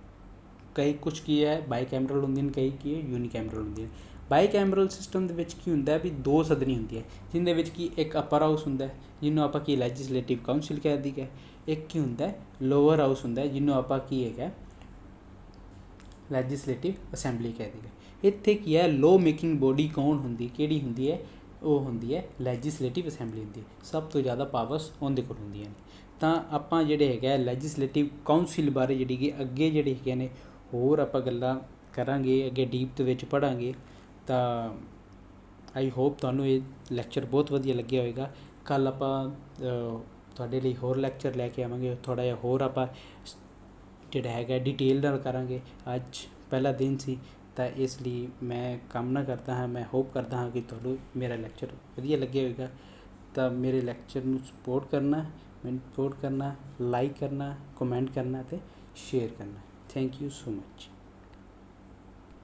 ਕਈ ਕੁਛ ਕੀ ਹੈ ਬਾਈਕੈਮਰਲ ਹੁੰਦੀਆਂ ਨੇ, ਕਈ ਕੀ ਹੈ ਯੂਨੀਕੈਮਰਲ ਹੁੰਦੀਆਂ ਨੇ। ਬਾਈਕੈਮਰਲ ਸਿਸਟਮ ਦੇ ਵਿੱਚ ਕੀ ਹੁੰਦਾ ਵੀ 2 ਸਦਨੀ ਹੁੰਦੀ ਹੈ, ਜਿਹਦੇ ਵਿੱਚ ਕੀ ਇੱਕ ਅਪਰ ਹਾਊਸ ਹੁੰਦਾ ਜਿਹਨੂੰ ਆਪਾਂ ਕੀ ਲੈਜਿਸਲੇਟਿਵ ਕਾਊਂਸਿਲ ਕਹਿ ਦਈਏ, ਇੱਕ ਕੀ ਹੁੰਦਾ ਲੋਅਰ ਹਾਊਸ ਹੁੰਦਾ ਜਿਹਨੂੰ ਆਪਾਂ ਕੀ ਹੈਗਾ ਲੈਜਿਸਲੇਟਿਵ ਅਸੈਂਬਲੀ ਕਹਿ ਦਈਏ। ਇੱਥੇ ਕੀ ਹੈ ਲੋ ਮੇਕਿੰਗ ਬੋਡੀ ਕੌਣ ਹੁੰਦੀ, ਕਿਹੜੀ ਹੁੰਦੀ ਹੈ? ਉਹ ਹੁੰਦੀ ਹੈ ਲੈਜਿਸਲੇਟਿਵ ਅਸੈਂਬਲੀ ਹੁੰਦੀ ਹੈ, ਸਭ ਤੋਂ ਜ਼ਿਆਦਾ ਪਾਵਰਸ ਉਹਦੇ ਕੋਲ ਹੁੰਦੀਆਂ ਨੇ। ਤਾਂ ਆਪਾਂ ਜਿਹੜੇ ਹੈਗਾ ਲੈਜਿਸਲੇਟਿਵ ਕਾਊਂਸਿਲ ਬਾਰੇ ਜਿਹੜੀ ਕਿ ਅੱਗੇ ਜਿਹੜੇ ਹੈਗੇ ਨੇ ਹੋਰ ਆਪਾਂ ਗੱਲਾਂ ਕਰਾਂਗੇ, ਅੱਗੇ ਡੀਪ ਦੇ ਵਿੱਚ ਪੜ੍ਹਾਂਗੇ। ਤਾਂ ਆਈ ਹੋਪ ਤੁਹਾਨੂੰ ਇਹ ਲੈਕਚਰ ਬਹੁਤ ਵਧੀਆ ਲੱਗਿਆ ਹੋਵੇਗਾ। ਕੱਲ੍ਹ ਆਪਾਂ ਤੁਹਾਡੇ ਲਈ ਹੋਰ ਲੈਕਚਰ ਲੈ ਕੇ ਆਵਾਂਗੇ, ਥੋੜ੍ਹਾ ਜਿਹਾ ਹੋਰ ਆਪਾਂ ਜਿਹੜਾ ਹੈਗਾ ਡਿਟੇਲ ਨਾਲ ਕਰਾਂਗੇ। ਅੱਜ ਪਹਿਲਾ ਦਿਨ ਸੀ ਤਾਂ ਇਸ ਲਈ ਮੈਂ ਕਾਮਨਾ ਕਰਦਾ ਹਾਂ, ਮੈਂ ਹੋਪ ਕਰਦਾ ਹਾਂ ਕਿ ਤੁਹਾਨੂੰ ਮੇਰਾ ਲੈਕਚਰ ਵਧੀਆ ਲੱਗਿਆ ਹੋਵੇਗਾ। ਤਾਂ ਮੇਰੇ ਲੈਕਚਰ ਨੂੰ ਸਪੋਰਟ ਕਰਨਾ, ਮੈਨੂੰ ਸਪੋਰਟ ਕਰਨਾ, ਲਾਈਕ ਕਰਨਾ, ਕਮੈਂਟ ਕਰਨਾ ਅਤੇ ਸ਼ੇਅਰ ਕਰਨਾ। Thank you so much.